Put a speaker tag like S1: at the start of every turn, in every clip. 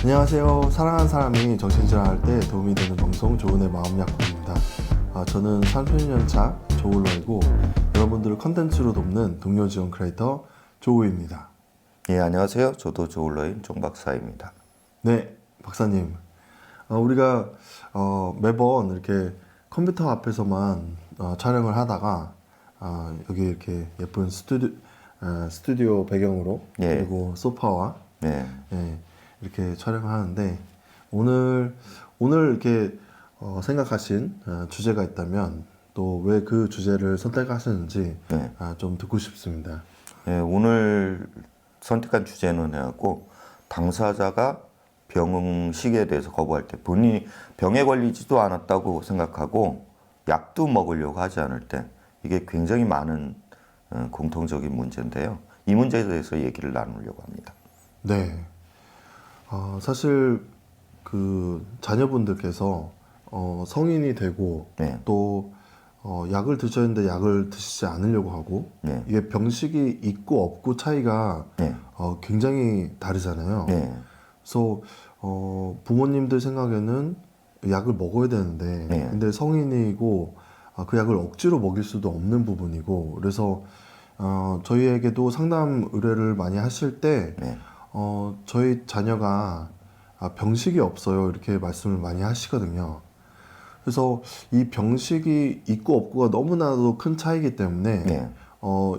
S1: 안녕하세요. 사랑하는 사람이 정신질환할 때 도움이 되는 방송 조은의 마음약국입니다. 저는 30년차 조울러이고 여러분들을 컨텐츠로 돕는 동료 지원 크리에이터 조우입니다.
S2: 예, 안녕하세요. 저도 조울러인 종 박사입니다.
S1: 네, 박사님. 우리가 매번 이렇게 컴퓨터 앞에서만 촬영을 하다가 여기 이렇게 예쁜 스튜디오 배경으로
S2: 예.
S1: 그리고 소파와
S2: 네.
S1: 이렇게 촬영을 하는데 오늘 이렇게 생각하신 주제가 있다면 또 왜 그 주제를 선택하셨는지
S2: 네.
S1: 좀 듣고 싶습니다.
S2: 예, 오늘 선택한 주제는 해갖고 당사자가 병식에 대해서 거부할 때 본인이 병에 걸리지도 않았다고 생각하고 약도 먹으려고 하지 않을 때 이게 굉장히 많은 공통적인 문제인데요. 이 문제에 대해서 얘기를 나누려고 합니다.
S1: 네. 사실 그 자녀분들께서 성인이 되고
S2: 네.
S1: 또 약을 드셔야 하는데 약을 드시지 않으려고 하고
S2: 네.
S1: 이게 병식이 있고 없고 차이가
S2: 네.
S1: 굉장히 다르잖아요.
S2: 네.
S1: 그래서 부모님들 생각에는 약을 먹어야 되는데
S2: 네.
S1: 근데 성인이고 그 약을 억지로 먹일 수도 없는 부분이고 그래서 저희에게도 상담 의뢰를 많이 하실 때
S2: 네.
S1: 저희 자녀가 병식이 없어요 이렇게 말씀을 많이 하시거든요. 그래서 이 병식이 있고 없고가 너무나도 큰 차이기 때문에
S2: 네.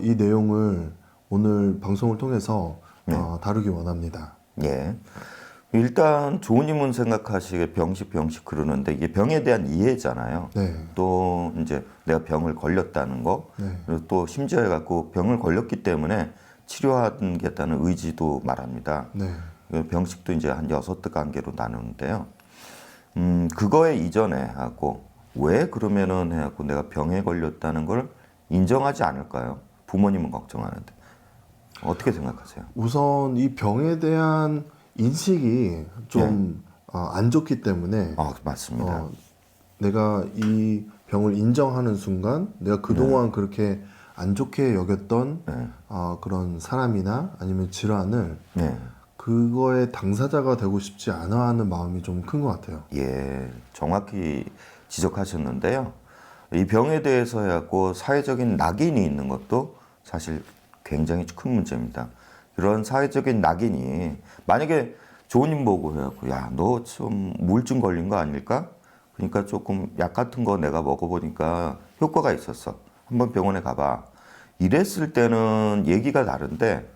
S1: 이 내용을 오늘 방송을 통해서 다루기 원합니다.
S2: 예. 일단 조우님은 생각하시기에 병식 그러는데 이게 병에 대한 이해잖아요.
S1: 네.
S2: 또 이제 내가 병을 걸렸다는 거,
S1: 네.
S2: 그리고 또 심지어 해갖고 병을 걸렸기 때문에 치료하겠다는 의지도 말합니다.
S1: 네.
S2: 병식도 이제 한 6단계로 나누는데요. 그거에 이전에 하고 왜 그러면은 해갖고 내가 병에 걸렸다는 걸 인정하지 않을까요? 부모님은 걱정하는데 어떻게 생각하세요?
S1: 우선 이 병에 대한 인식이 좀 안 좋기 때문에
S2: 맞습니다.
S1: 내가 이 병을 인정하는 순간 내가 그동안 그렇게 안 좋게 여겼던 그런 사람이나 아니면 질환을
S2: 네.
S1: 그거의 당사자가 되고 싶지 않아 하는 마음이 좀 큰 것 같아요.
S2: 예, 정확히 지적하셨는데요. 이 병에 대해서 해갖고 사회적인 낙인이 있는 것도 사실 굉장히 큰 문제입니다. 그런 사회적인 낙인이 만약에 조님 보고 해갖고 야, 너 좀 우울증 걸린 거 아닐까? 그러니까 조금 약 같은 거 내가 먹어보니까 효과가 있었어. 한번 병원에 가봐. 이랬을 때는 얘기가 다른데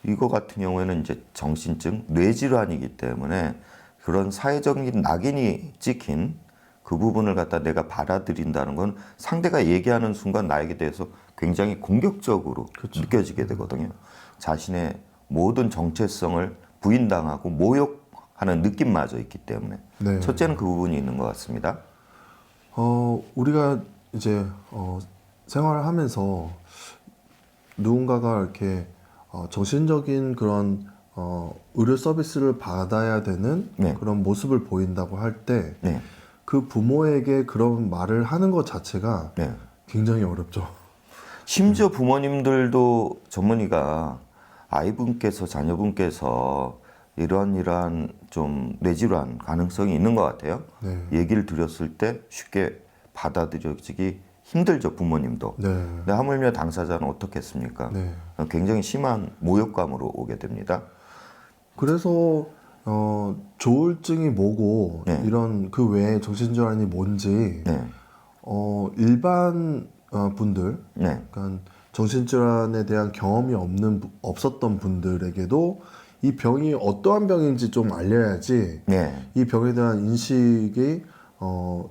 S2: 이거 같은 경우에는 이제 정신증, 뇌질환이기 때문에 그런 사회적인 낙인이 찍힌 그 부분을 갖다 내가 받아들인다는 건 상대가 얘기하는 순간 나에게 대해서 굉장히 공격적으로 느껴지게 되거든요. 자신의 모든 정체성을 부인당하고 모욕하는 느낌마저 있기 때문에
S1: 네.
S2: 첫째는 그 부분이 있는 것 같습니다.
S1: 우리가 이제 생활을 하면서 누군가가 이렇게 정신적인 그런 의료 서비스를 받아야 되는
S2: 네.
S1: 그런 모습을 보인다고 할 때
S2: 네.
S1: 그 부모에게 그런 말을 하는 것 자체가
S2: 네.
S1: 굉장히 어렵죠.
S2: 심지어 부모님들도 전문의가 아이분께서 자녀분께서 이러한 좀 뇌질환 가능성이 있는 것 같아요.
S1: 네.
S2: 얘기를 드렸을 때 쉽게 받아들여지기 힘들죠, 부모님도.
S1: 네.
S2: 근데 하물며 당사자는 어떻겠습니까?
S1: 네.
S2: 굉장히 심한 모욕감으로 오게 됩니다.
S1: 그래서 조울증이 뭐고
S2: 네.
S1: 이런 그 외에 정신질환이 뭔지
S2: 네.
S1: 일반 분들,
S2: 네.
S1: 그러니까 정신질환에 대한 경험이 없었던 분들에게도 이 병이 어떠한 병인지 좀 알려야지
S2: 네.
S1: 이 병에 대한 인식이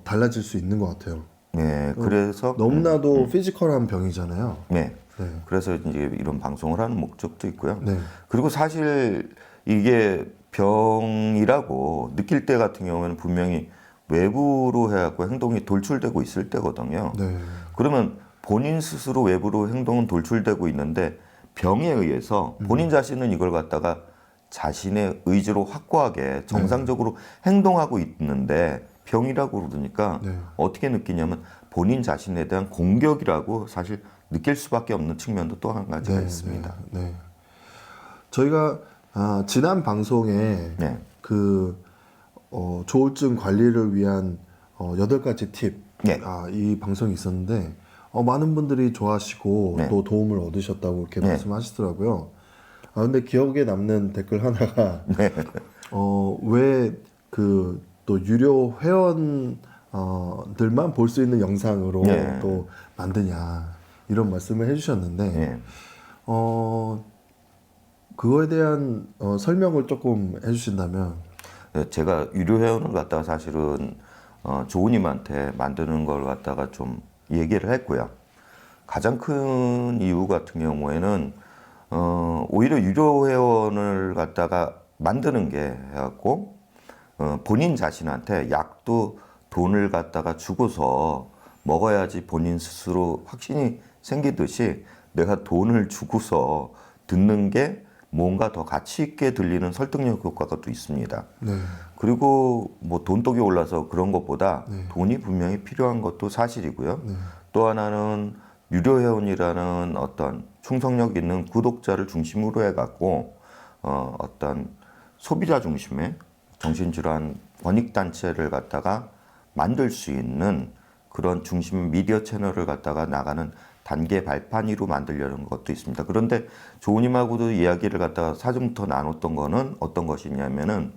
S1: 달라질 수 있는 것 같아요.
S2: 네. 그래서
S1: 너무나도 피지컬한 병이잖아요.
S2: 네.
S1: 네.
S2: 그래서 이제 이런 방송을 하는 목적도 있고요.
S1: 네.
S2: 그리고 사실 이게 병이라고 느낄 때 같은 경우에는 분명히 외부로 해갖고 행동이 돌출되고 있을 때거든요.
S1: 네.
S2: 그러면 본인 스스로 외부로 행동은 돌출되고 있는데 병에 의해서 본인 자신은 이걸 갖다가 자신의 의지로 확고하게 정상적으로 행동하고 있는데 병이라고 그러니까
S1: 네.
S2: 어떻게 느끼냐면 본인 자신에 대한 공격이라고 사실 느낄 수밖에 없는 측면도 또 한 가지가 있습니다.
S1: 네. 저희가 지난 방송에
S2: 네.
S1: 조울증 관리를 위한 8가지 팁,
S2: 네.
S1: 이 방송이 있었는데 많은 분들이 좋아하시고
S2: 네.
S1: 또 도움을 얻으셨다고 이렇게
S2: 네.
S1: 말씀하시더라고요. 근데 기억에 남는 댓글 하나가
S2: 네.
S1: 왜 또 유료 회원들만 볼 수 있는 영상으로
S2: 네.
S1: 또 만드냐 이런 말씀을 해주셨는데
S2: 네.
S1: 그거에 대한 설명을 조금 해주신다면.
S2: 제가 유료 회원을 갖다가 사실은 조우님한테 만드는 걸 갖다가 좀 얘기를 했고요. 가장 큰 이유 같은 경우에는 오히려 유료 회원을 갖다가 만드는 게 해갖고 본인 자신한테 약도 돈을 갖다가 주고서 먹어야지 본인 스스로 확신이 생기듯이 내가 돈을 주고서 듣는 게 뭔가 더 가치 있게 들리는 설득력 효과가 또 있습니다.
S1: 네.
S2: 그리고 뭐 돈독이 올라서 그런 것보다 돈이 분명히 필요한 것도 사실이고요. 또 하나는 유료 회원이라는 어떤 충성력 있는 구독자를 중심으로 해갖고 어떤 소비자 중심의 정신질환 권익단체를 갖다가 만들 수 있는 그런 중심 미디어 채널을 갖다가 나가는 단계 발판위로 만들려는 것도 있습니다. 그런데 조우님하고도 이야기를 갖다가 사전부터 나눴던 거는 어떤 것이냐면은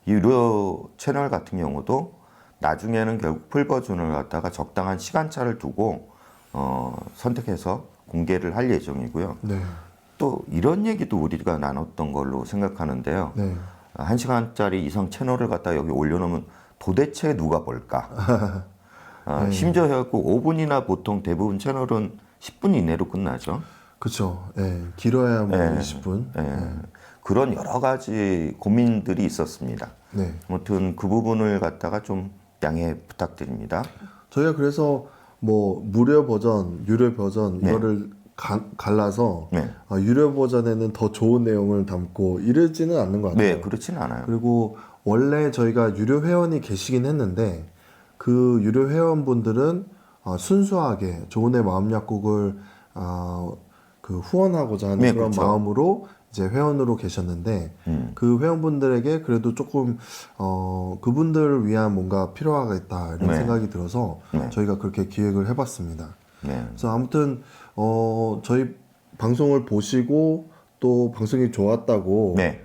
S2: 유료 채널 같은 경우도 나중에는 결국 풀 버전을 갖다가 적당한 시간차를 두고 선택해서 공개를 할 예정이고요.
S1: 네.
S2: 또 이런 얘기도 우리가 나눴던 걸로 생각하는데요.
S1: 네.
S2: 1시간짜리 이상 채널을 갖다 여기 올려놓으면 도대체 누가 볼까? 심지어 해갖고 5분이나 보통 대부분 채널은 10분 이내로 끝나죠.
S1: 그렇죠. 예. 길어야 뭐
S2: 네.
S1: 20분.
S2: 그런 여러 가지 고민들이 있었습니다.
S1: 네.
S2: 아무튼 그 부분을 갖다가 좀 양해 부탁드립니다.
S1: 저희가 그래서 뭐 무료 버전, 유료 버전 이거를 갈라서
S2: 네.
S1: 유료 버전에는 더 좋은 내용을 담고 이러지는 않는 것 같아요.
S2: 네, 그렇진 않아요.
S1: 그리고 원래 저희가 유료 회원이 계시긴 했는데 그 유료 회원분들은 순수하게 조은의 마음 약국을 후원하고자 하는
S2: 네,
S1: 그런
S2: 그렇죠.
S1: 마음으로 이제 회원으로 계셨는데 그 회원분들에게 그래도 조금 그분들을 위한 뭔가 필요하겠다 이런
S2: 네.
S1: 생각이 들어서
S2: 네.
S1: 저희가 그렇게 기획을 해봤습니다.
S2: 네.
S1: 그래서 아무튼 저희 방송을 보시고 또 방송이 좋았다고
S2: 네.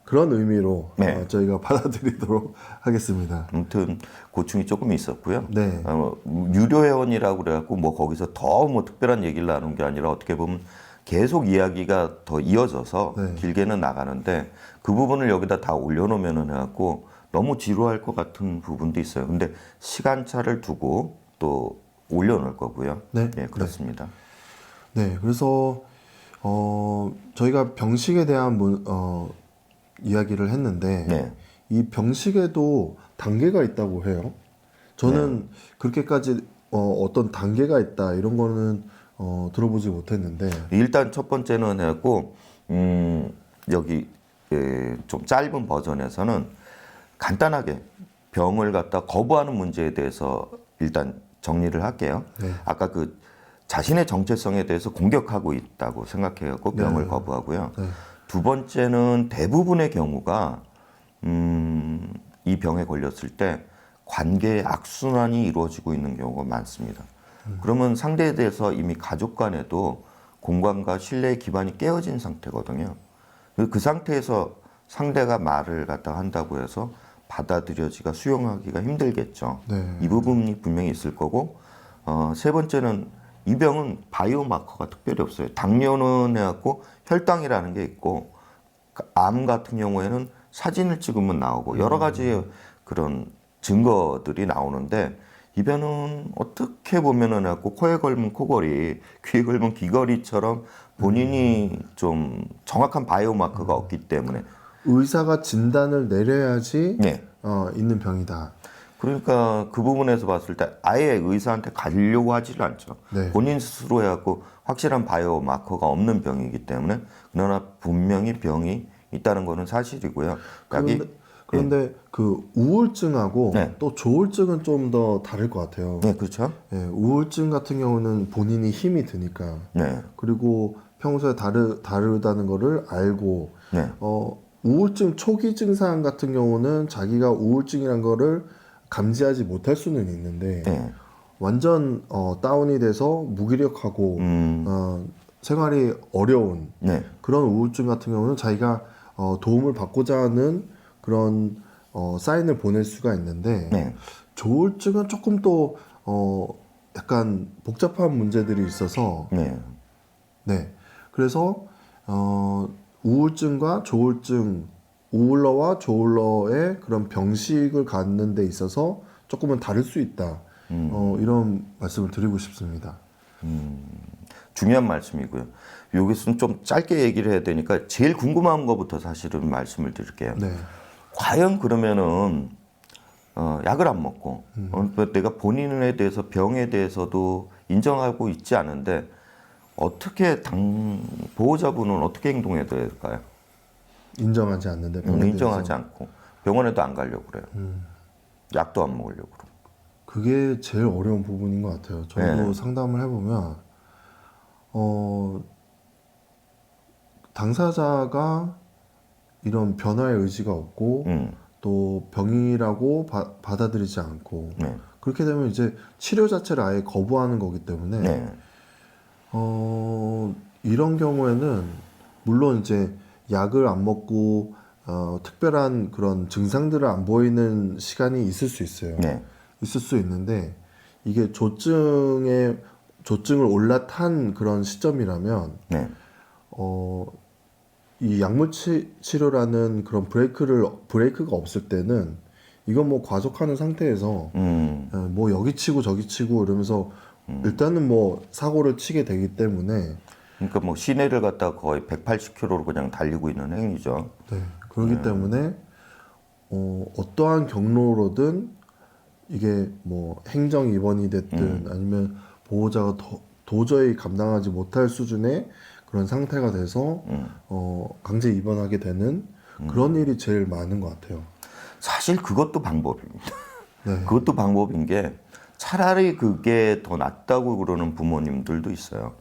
S1: 그런 의미로
S2: 네.
S1: 저희가 받아들이도록 하겠습니다.
S2: 아무튼 고충이 조금 있었고요.
S1: 네.
S2: 유료 회원이라고 그래갖고 뭐 거기서 더 뭐 특별한 얘기를 나눈 게 아니라 어떻게 보면 계속 이야기가 더 이어져서
S1: 네.
S2: 길게는 나가는데 그 부분을 여기다 다 올려놓으면은 해갖고 너무 지루할 것 같은 부분도 있어요. 근데 시간차를 두고 또 올려놓을 거고요.
S1: 네.
S2: 예, 그렇습니다.
S1: 네, 그래서 저희가 병식에 대한 이야기를 했는데
S2: 네.
S1: 이 병식에도 단계가 있다고 해요. 저는 그렇게까지 어떤 단계가 있다 이런 거는 들어보지 못했는데.
S2: 일단 첫 번째는 해갖고 여기 좀 짧은 버전에서는 간단하게 병을 갖다 거부하는 문제에 대해서 일단 정리를 할게요.
S1: 네.
S2: 아까 그 자신의 정체성에 대해서 공격하고 있다고 생각해갖고 병을
S1: 네.
S2: 거부하고요.
S1: 네.
S2: 두 번째는 대부분의 경우가 이 병에 걸렸을 때 관계의 악순환이 이루어지고 있는 경우가 많습니다. 그러면 상대에 대해서 이미 가족 간에도 공감과 신뢰의 기반이 깨어진 상태거든요. 그 상태에서 상대가 말을 갖다 한다고 해서 받아들여지가 수용하기가 힘들겠죠.
S1: 네.
S2: 이 부분이 분명히 있을 거고 세 번째는 이 병은 바이오 마커가 특별히 없어요. 당뇨는 해갖고 혈당이라는 게 있고 암 같은 경우에는 사진을 찍으면 나오고 여러 가지 그런 증거들이 나오는데 이 병은 어떻게 보면은 해갖고 코에 걸면 코걸이, 귀에 걸면 귀걸이처럼 본인이 좀 정확한 바이오 마커가 없기 때문에
S1: 의사가 진단을 내려야지
S2: 네.
S1: 있는 병이다.
S2: 그러니까 그 부분에서 봤을 때 아예 의사한테 가려고 하지를 않죠.
S1: 네.
S2: 본인 스스로 해갖고 확실한 바이오 마커가 없는 병이기 때문에 그러나 분명히 병이 있다는 거는 사실이고요.
S1: 그런데 그 우울증하고
S2: 네.
S1: 또 조울증은 좀 더 다를 것 같아요.
S2: 네, 그렇죠.
S1: 예, 우울증 같은 경우는 본인이 힘이 드니까
S2: 네,
S1: 그리고 평소에 다르다는 거를 알고
S2: 네.
S1: 우울증 초기 증상 같은 경우는 자기가 우울증이란 거를 감지하지 못할 수는 있는데
S2: 네.
S1: 완전 다운이 돼서 무기력하고 생활이 어려운
S2: 네.
S1: 그런 우울증 같은 경우는 자기가 도움을 받고자 하는 그런 사인을 보낼 수가 있는데
S2: 네.
S1: 조울증은 조금 또 약간 복잡한 문제들이 있어서
S2: 네.
S1: 네. 그래서 우울증과 조울증, 우울러와 조울러의 그런 병식을 갖는 데 있어서 조금은 다를 수 있다. 이런 말씀을 드리고 싶습니다.
S2: 중요한 말씀이고요. 여기서는 좀 짧게 얘기를 해야 되니까 제일 궁금한 것부터 사실은 말씀을 드릴게요.
S1: 네.
S2: 과연 그러면은 약을 안 먹고 내가 본인에 대해서 병에 대해서도 인정하고 있지 않은데 어떻게 보호자분은 어떻게 행동해야 될까요?
S1: 인정하지 않는데 병에
S2: 인정하지
S1: 대해서.
S2: 않고 병원에도 안 가려고 그래요. 약도 안 먹으려고 그러고.
S1: 그게 제일 어려운 부분인 것 같아요. 저도
S2: 네.
S1: 상담을 해보면 당사자가 이런 변화의 의지가 없고 또 병이라고 받아들이지 않고
S2: 네.
S1: 그렇게 되면 이제 치료 자체를 아예 거부하는 거기 때문에
S2: 네.
S1: 이런 경우에는 물론 이제 약을 안 먹고 특별한 그런 증상들을 안 보이는 시간이 있을 수 있어요.
S2: 네.
S1: 있을 수 있는데 이게 조증을 올라탄 그런 시점이라면
S2: 네.
S1: 이 약물 치료라는 그런 브레이크가 없을 때는 이건 뭐 과속하는 상태에서 뭐 여기 치고 저기 치고 이러면서 일단은 뭐 사고를 치게 되기 때문에
S2: 그러니까 뭐 시내를 갖다 거의 180km로 그냥 달리고 있는 행위죠.
S1: 네, 그렇기 때문에 어떠한 경로로든 이게 뭐 행정 입원이 됐든 아니면 보호자가 도저히 감당하지 못할 수준의 그런 상태가 돼서 강제 입원하게 되는 그런 일이 제일 많은 것 같아요.
S2: 사실 그것도 방법입니다.
S1: 네.
S2: 그것도 방법인 게 차라리 그게 더 낫다고 그러는 부모님들도 있어요.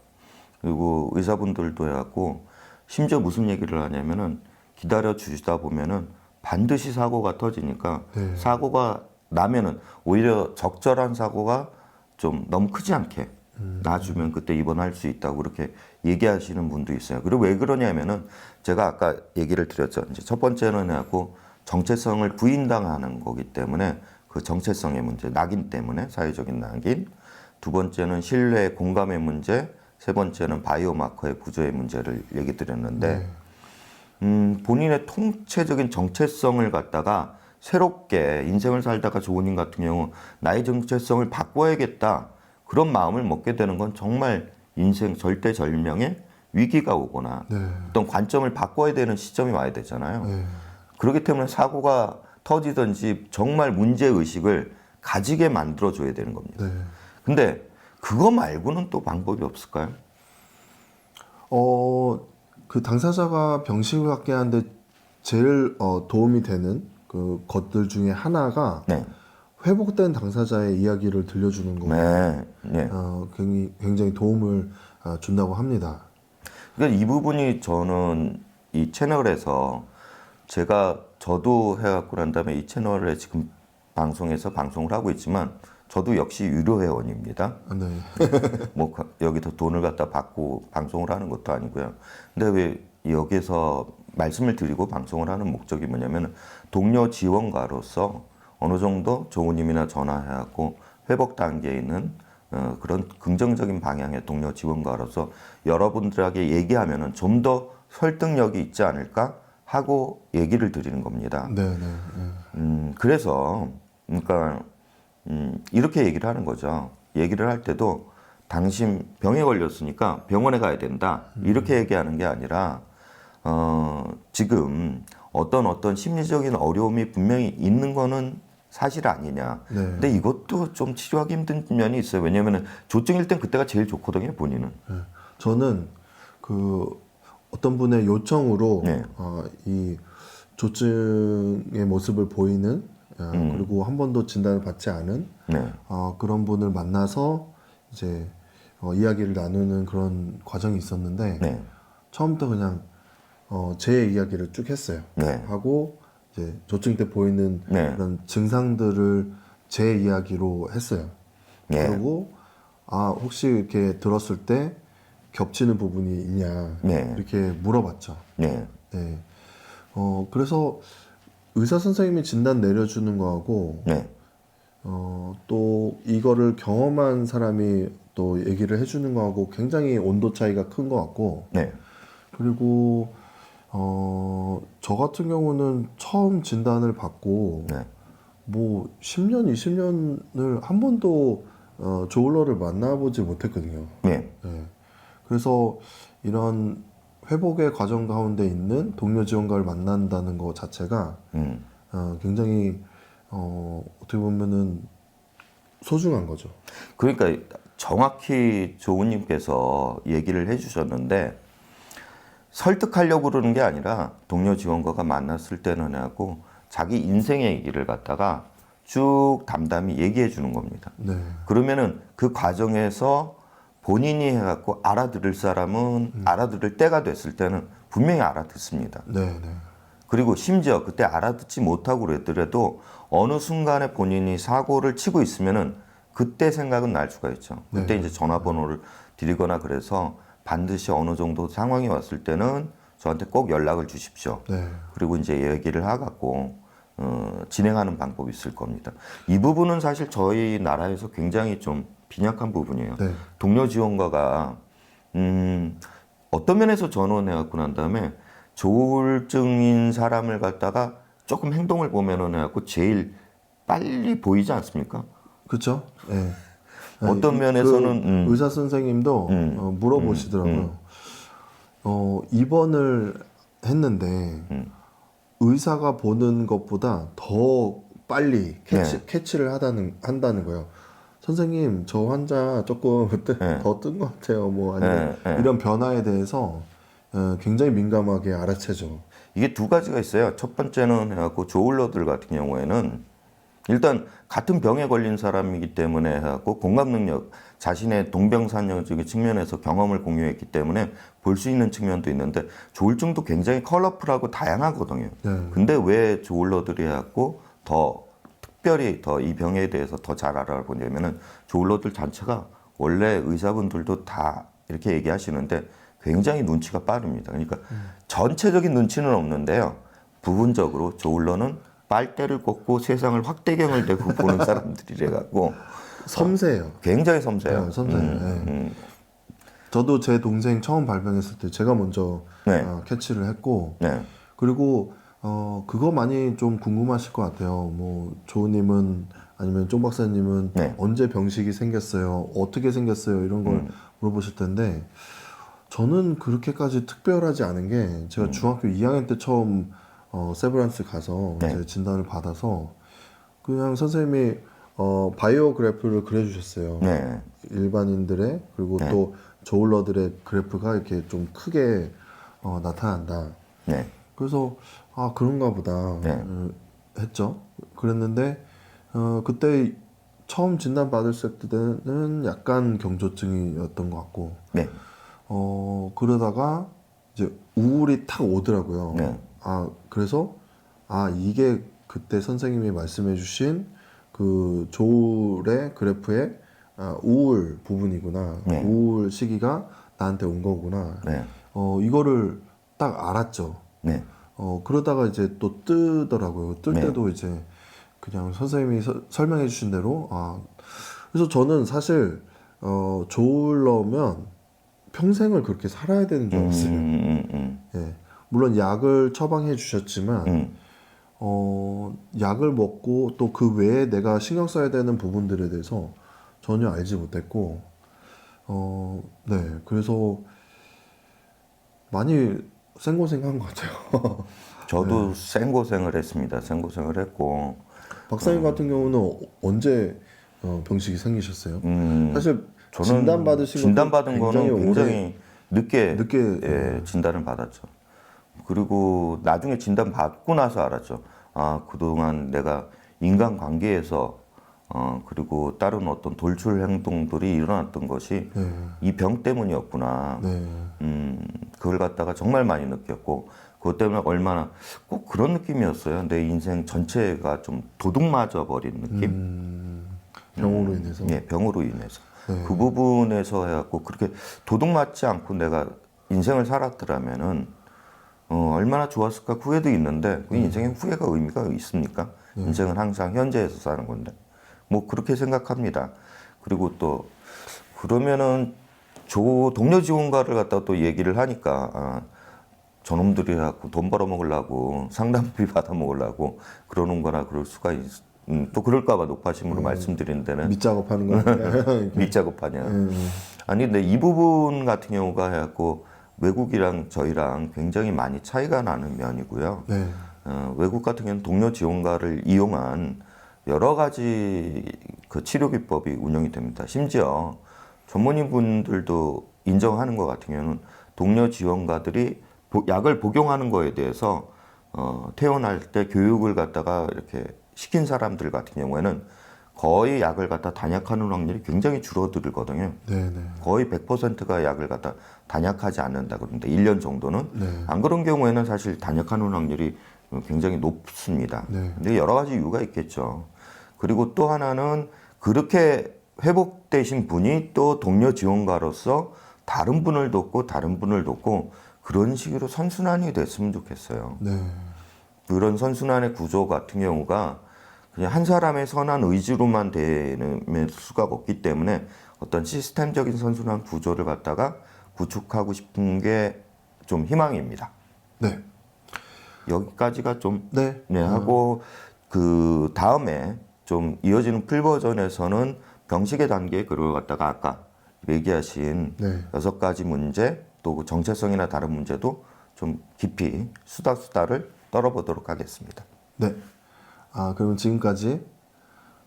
S2: 그리고 의사분들도 해갖고 심지어 무슨 얘기를 하냐면은 기다려 주시다 보면은 반드시 사고가 터지니까
S1: 네.
S2: 사고가 나면은 오히려 적절한 사고가 좀 너무 크지 않게 놔주면 그때 입원할 수 있다고 그렇게 얘기하시는 분도 있어요. 그리고 왜 그러냐면은 제가 아까 얘기를 드렸죠. 이제 첫 번째는 해갖고 정체성을 부인당하는 거기 때문에 그 정체성의 문제, 낙인 때문에 사회적인 낙인. 두 번째는 신뢰, 공감의 문제. 세 번째는 바이오마커의 구조의 문제를 얘기 드렸는데 본인의 통체적인 정체성을 갖다가 새롭게 인생을 살다가 조은님 같은 경우 나의 정체성을 바꿔야겠다 그런 마음을 먹게 되는 건 정말 인생 절대절명의 위기가 오거나
S1: 네.
S2: 어떤 관점을 바꿔야 되는 시점이 와야 되잖아요.
S1: 네.
S2: 그렇기 때문에 사고가 터지든지 정말 문제의식을 가지게 만들어줘야 되는 겁니다.
S1: 네.
S2: 근데 그거 말고는 또 방법이 없을까요?
S1: 그 당사자가 병식을 갖게 하는데 제일 도움이 되는 그 것들 중에 하나가
S2: 네.
S1: 회복된 당사자의 이야기를 들려주는 거고
S2: 네. 네.
S1: 굉장히 도움을 준다고 합니다.
S2: 그러니까 이 부분이 저는 이 채널에서 저도 해갖고 난 다음에 이 채널에 지금 방송에서 방송을 하고 있지만 저도 역시 유료 회원입니다.
S1: 네.
S2: 뭐 여기서 돈을 갖다 받고 방송을 하는 것도 아니고요. 근데 왜 여기서 말씀을 드리고 방송을 하는 목적이 뭐냐면 동료 지원가로서 어느 정도 조우님이나 전화해갖고 회복 단계에 있는 그런 긍정적인 방향의 동료 지원가로서 여러분들에게 얘기하면은 좀 더 설득력이 있지 않을까 하고 얘기를 드리는 겁니다.
S1: 네, 네.
S2: 그래서 그러니까 이렇게 얘기를 하는 거죠. 얘기를 할 때도 당신 병에 걸렸으니까 병원에 가야 된다. 이렇게 얘기하는 게 아니라 지금 어떤 심리적인 어려움이 분명히 있는 거는 사실 아니냐.
S1: 네.
S2: 근데 이것도 좀 치료하기 힘든 면이 있어요. 왜냐하면 조증일 땐 그때가 제일 좋거든요, 본인은.
S1: 네. 저는 그 어떤 분의 요청으로
S2: 네.
S1: 이 조증의 모습을 보이는 그리고 한 번도 진단을 받지 않은
S2: 네.
S1: 그런 분을 만나서 이제 이야기를 나누는 그런 과정이 있었는데
S2: 네.
S1: 처음부터 그냥 제 이야기를 쭉 했어요.
S2: 네.
S1: 하고 이제 조증 때 보이는
S2: 네.
S1: 그런 증상들을 제 이야기로 했어요.
S2: 네.
S1: 그리고 혹시 이렇게 들었을 때 겹치는 부분이 있냐
S2: 네.
S1: 이렇게 물어봤죠.
S2: 네.
S1: 네. 그래서 의사 선생님이 진단 내려주는 거하고
S2: 네.
S1: 또 이거를 경험한 사람이 또 얘기를 해주는 거하고 굉장히 온도 차이가 큰 것 같고
S2: 네.
S1: 그리고 저 같은 경우는 처음 진단을 받고
S2: 네.
S1: 뭐 10년, 20년을 한 번도 조울러를 만나보지 못했거든요.
S2: 네.
S1: 네. 그래서 이런 회복의 과정 가운데 있는 동료 지원가를 만난다는 것 자체가 굉장히 어떻게 보면은 소중한 거죠.
S2: 그러니까 정확히 조우님께서 얘기를 해주셨는데 설득하려고 그러는 게 아니라 동료 지원가가 만났을 때는 하고 자기 인생의 얘기를 갖다가 쭉 담담히 얘기해 주는 겁니다.
S1: 네.
S2: 그러면은 그 과정에서 본인이 해갖고 알아들을 사람은 알아들을 때가 됐을 때는 분명히 알아듣습니다.
S1: 네, 네.
S2: 그리고 심지어 그때 알아듣지 못하고 그랬더라도 어느 순간에 본인이 사고를 치고 있으면은 그때 생각은 날 수가 있죠. 그때
S1: 네.
S2: 이제 전화번호를 드리거나 그래서 반드시 어느 정도 상황이 왔을 때는 저한테 꼭 연락을 주십시오.
S1: 네.
S2: 그리고 이제 얘기를 해갖고 진행하는 방법이 있을 겁니다. 이 부분은 사실 저희 나라에서 굉장히 좀 빈약한 부분이에요.
S1: 네.
S2: 동료 지원가가 어떤 면에서 전원해갖고 난 다음에 조울증인 사람을 갖다가 조금 행동을 보면은 해갖고 제일 빨리 보이지 않습니까?
S1: 그렇죠. 네.
S2: 어떤 면에서는
S1: 의사 선생님도 물어보시더라고요. 입원을 했는데 의사가 보는 것보다 더 빨리 캐치를 한다는 거예요. 선생님, 저 환자 조금 더 뜬 것 같아요. 뭐 아니면 이런 변화에 대해서 굉장히 민감하게 알아채죠.
S2: 이게 두 가지가 있어요. 첫 번째는 해갖고 조울러들 같은 경우에는 일단 같은 병에 걸린 사람이기 때문에 해갖고 공감 능력, 자신의 동병상련적인 측면에서 경험을 공유했기 때문에 볼 수 있는 측면도 있는데 조울증도 굉장히 컬러풀하고 다양하거든요.
S1: 네.
S2: 근데 왜 조울러들이 해갖고 더 특별히 더 이 병에 대해서 더 잘 알아보냐면은 조울러들 자체가 원래 의사분들도 다 이렇게 얘기하시는데 굉장히 눈치가 빠릅니다. 그러니까 전체적인 눈치는 없는데요. 부분적으로 조울러는 빨대를 꽂고 세상을 확대경을 대고 보는 사람들이래 갖고
S1: 섬세해요.
S2: 굉장히 섬세해요.
S1: 네, 섬세해요. 저도 제 동생 처음 발병했을 때 제가 먼저
S2: 네.
S1: 캐치를 했고
S2: 네.
S1: 그리고 그거 많이 좀 궁금하실 것 같아요. 뭐 조우님은 아니면 쫑 박사님은
S2: 네.
S1: 언제 병식이 생겼어요? 어떻게 생겼어요? 이런 걸 물어보실 텐데 저는 그렇게까지 특별하지 않은 게 제가 중학교 2학년 때 처음 세브란스 가서
S2: 네.
S1: 이제 진단을 받아서 그냥 선생님이 바이오 그래프를 그려주셨어요.
S2: 네.
S1: 일반인들의 그리고
S2: 네.
S1: 또 저울러들의 그래프가 이렇게 좀 크게 나타난다.
S2: 네.
S1: 그래서 그런가 보다
S2: 네.
S1: 했죠. 그랬는데 그때 처음 진단 받았을 때는 약간 경조증이었던 것 같고
S2: 네.
S1: 그러다가 이제 우울이 탁 오더라고요.
S2: 네.
S1: 그래서 이게 그때 선생님이 말씀해주신 그 조울의 그래프의 우울 부분이구나.
S2: 네.
S1: 우울 시기가 나한테 온 거구나.
S2: 네.
S1: 이거를 딱 알았죠.
S2: 네.
S1: 그러다가 이제 또 뜨더라고요. 뜰
S2: 네.
S1: 때도 이제 그냥 선생님이 설명해 주신 대로 그래서 저는 사실 조울러면 평생을 그렇게 살아야 되는 줄 알았어요. 예. 물론 약을 처방해 주셨지만 약을 먹고 또 그 외에 내가 신경 써야 되는 부분들에 대해서 전혀 알지 못했고 네. 그래서 많이 생고생한 것 같아요.
S2: 저도 생고생을 했습니다. 생고생을 했고
S1: 박사님 같은 경우는 언제 병식이 생기셨어요? 사실
S2: 저는
S1: 진단 받으신
S2: 진단받은
S1: 것도
S2: 거는
S1: 굉장히
S2: 굉장히 늦게
S1: 늦게
S2: 진단을 받았죠. 그리고 나중에 진단 받고 나서 알았죠. 그동안 내가 인간관계에서 그리고 다른 어떤 돌출 행동들이 일어났던 것이
S1: 네.
S2: 이 병 때문이었구나.
S1: 네.
S2: 그걸 갖다가 정말 많이 느꼈고 그것 때문에 얼마나 꼭 그런 느낌이었어요. 내 인생 전체가 좀 도둑맞아 버린 느낌.
S1: 병으로 인해서.
S2: 예, 병으로 인해서.
S1: 네.
S2: 그 부분에서 해갖고 그렇게 도둑맞지 않고 내가 인생을 살았더라면은 얼마나 좋았을까 후회도 있는데 그 인생에 후회가 의미가 있습니까? 인생은 항상 현재에서 사는 건데 뭐 그렇게 생각합니다. 그리고 또 그러면은 동료 지원가를 갖다 또 얘기를 하니까 저놈들이 갖고 돈 벌어먹으려고 상담비 받아먹으려고 그러는 거나 그럴 수가 또 그럴까봐 높아심으로 말씀드리는 데는
S1: 밑작업하는 거.
S2: 밑작업하냐. 아니 근데 이 부분 같은 경우가 해갖고 외국이랑 저희랑 굉장히 많이 차이가 나는 면이고요.
S1: 네.
S2: 외국 같은 경우는 동료 지원가를 이용한 여러 가지 그 치료 기법이 운영이 됩니다. 심지어 전문의 분들도 인정하는 것 같은 경우는 동료 지원가들이 약을 복용하는 거에 대해서 퇴원할 때 교육을 갖다가 이렇게 시킨 사람들 같은 경우에는 거의 약을 갖다 단약하는 확률이 굉장히 줄어들거든요.
S1: 네, 네.
S2: 거의 100%가 약을 갖다 단약하지 않는다 그러는데 1년 정도는
S1: 네.
S2: 안 그런 경우에는 사실 단약하는 확률이 굉장히 높습니다.
S1: 네.
S2: 근데 여러 가지 이유가 있겠죠. 그리고 또 하나는 그렇게 회복되신 분이 또 동료 지원가로서 다른 분을 돕고 다른 분을 돕고 그런 식으로 선순환이 됐으면 좋겠어요.
S1: 네.
S2: 그런 선순환의 구조 같은 경우가 그냥 한 사람의 선한 의지로만 되는 수가 없기 때문에 어떤 시스템적인 선순환 구조를 갖다가 구축하고 싶은 게 좀 희망입니다.
S1: 네.
S2: 여기까지가 좀
S1: 네.
S2: 하고 그 다음에 좀 이어지는 풀 버전에서는 병식의 단계 그걸 갖다가 아까 얘기하신
S1: 네.
S2: 6가지 문제 또 그 정체성이나 다른 문제도 좀 깊이 수다를 떨어보도록 하겠습니다.
S1: 네. 그러면 지금까지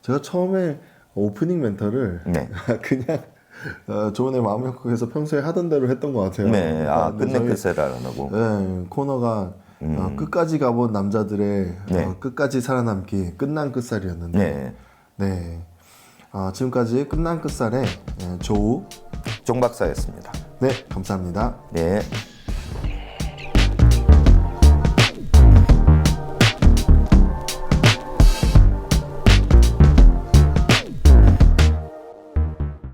S1: 제가 처음에 오프닝 멘트를
S2: 네.
S1: 그냥 조은의 마음협곡에서 평소에 하던 대로 했던 것 같아요.
S2: 네,
S1: 근데
S2: 끝내 끝세라라고.
S1: 네, 코너가 끝까지 가본 남자들의
S2: 네.
S1: 끝까지 살아남기 끝난 끝살이었는데
S2: 네,
S1: 네. 지금까지 끝난 끝살의 조우
S2: 종 박사였습니다.
S1: 네, 감사합니다.
S2: 네.